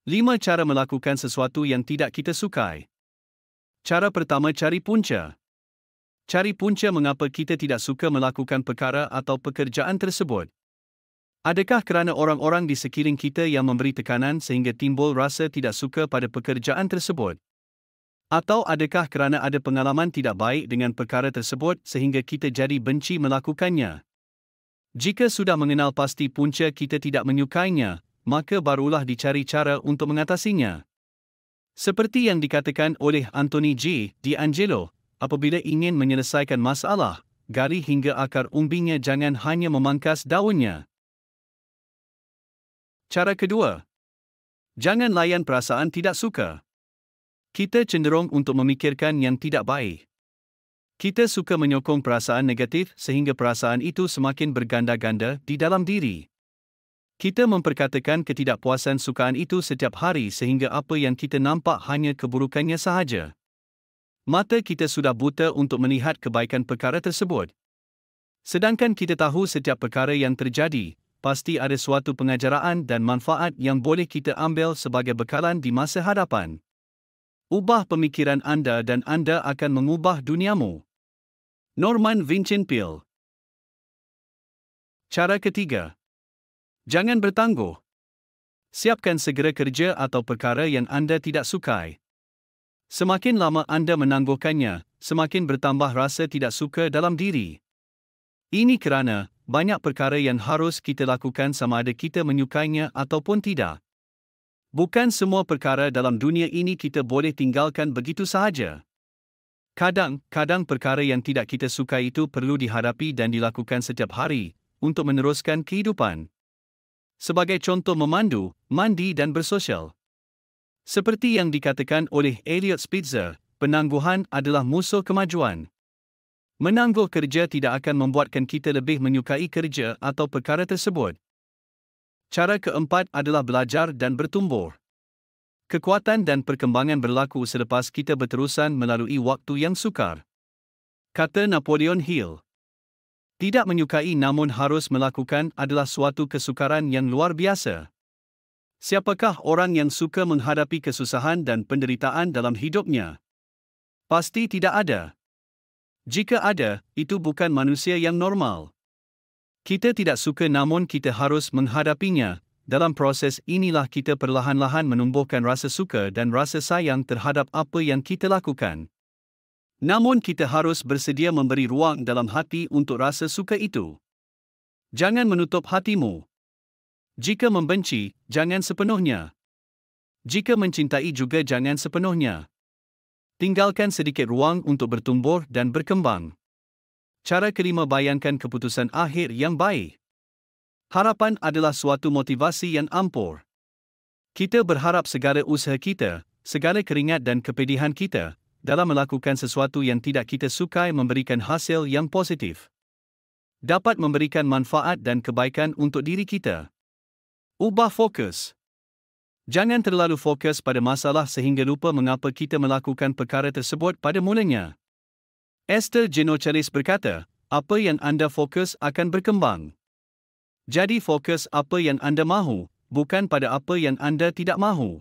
5 cara melakukan sesuatu yang tidak kita sukai. Cara pertama, cari punca. Cari punca mengapa kita tidak suka melakukan perkara atau pekerjaan tersebut. Adakah kerana orang-orang di sekeliling kita yang memberi tekanan sehingga timbul rasa tidak suka pada pekerjaan tersebut? Atau adakah kerana ada pengalaman tidak baik dengan perkara tersebut sehingga kita jadi benci melakukannya? Jika sudah mengenal pasti punca kita tidak menyukainya, maka barulah dicari cara untuk mengatasinya. Seperti yang dikatakan oleh Anthony J. D'Angelo, apabila ingin menyelesaikan masalah, gali hingga akar umbinya, jangan hanya memangkas daunnya. Cara kedua, jangan layan perasaan tidak suka. Kita cenderung untuk memikirkan yang tidak baik. Kita suka menyokong perasaan negatif sehingga perasaan itu semakin berganda-ganda di dalam diri. Kita memperkatakan ketidakpuasan sukaan itu setiap hari sehingga apa yang kita nampak hanya keburukannya sahaja. Mata kita sudah buta untuk melihat kebaikan perkara tersebut. Sedangkan kita tahu setiap perkara yang terjadi, pasti ada suatu pengajaran dan manfaat yang boleh kita ambil sebagai bekalan di masa hadapan. Ubah pemikiran anda dan anda akan mengubah duniamu. Norman Vincent Peale. Cara ketiga, jangan bertangguh. Siapkan segera kerja atau perkara yang anda tidak sukai. Semakin lama anda menangguhkannya, semakin bertambah rasa tidak suka dalam diri. Ini kerana banyak perkara yang harus kita lakukan sama ada kita menyukainya ataupun tidak. Bukan semua perkara dalam dunia ini kita boleh tinggalkan begitu sahaja. Kadang-kadang perkara yang tidak kita sukai itu perlu dihadapi dan dilakukan setiap hari untuk meneruskan kehidupan. Sebagai contoh, memandu, mandi dan bersosial. Seperti yang dikatakan oleh Eliot Spitzer, penangguhan adalah musuh kemajuan. Menangguh kerja tidak akan membuatkan kita lebih menyukai kerja atau perkara tersebut. Cara keempat adalah belajar dan bertumbuh. Kekuatan dan perkembangan berlaku selepas kita berterusan melalui waktu yang sukar. Kata Napoleon Hill, tidak menyukai namun harus melakukan adalah suatu kesukaran yang luar biasa. Siapakah orang yang suka menghadapi kesusahan dan penderitaan dalam hidupnya? Pasti tidak ada. Jika ada, itu bukan manusia yang normal. Kita tidak suka namun kita harus menghadapinya. Dalam proses inilah kita perlahan-lahan menumbuhkan rasa suka dan rasa sayang terhadap apa yang kita lakukan. Namun kita harus bersedia memberi ruang dalam hati untuk rasa suka itu. Jangan menutup hatimu. Jika membenci, jangan sepenuhnya. Jika mencintai juga jangan sepenuhnya. Tinggalkan sedikit ruang untuk bertumbuh dan berkembang. Cara kelima, bayangkan keputusan akhir yang baik. Harapan adalah suatu motivasi yang ampuh. Kita berharap segala usaha kita, segala keringat dan kepedihan kita, dalam melakukan sesuatu yang tidak kita sukai memberikan hasil yang positif. Dapat memberikan manfaat dan kebaikan untuk diri kita. Ubah fokus. Jangan terlalu fokus pada masalah sehingga lupa mengapa kita melakukan perkara tersebut pada mulanya. Esther Genochalis berkata, apa yang anda fokus akan berkembang. Jadi fokus apa yang anda mahu, bukan pada apa yang anda tidak mahu.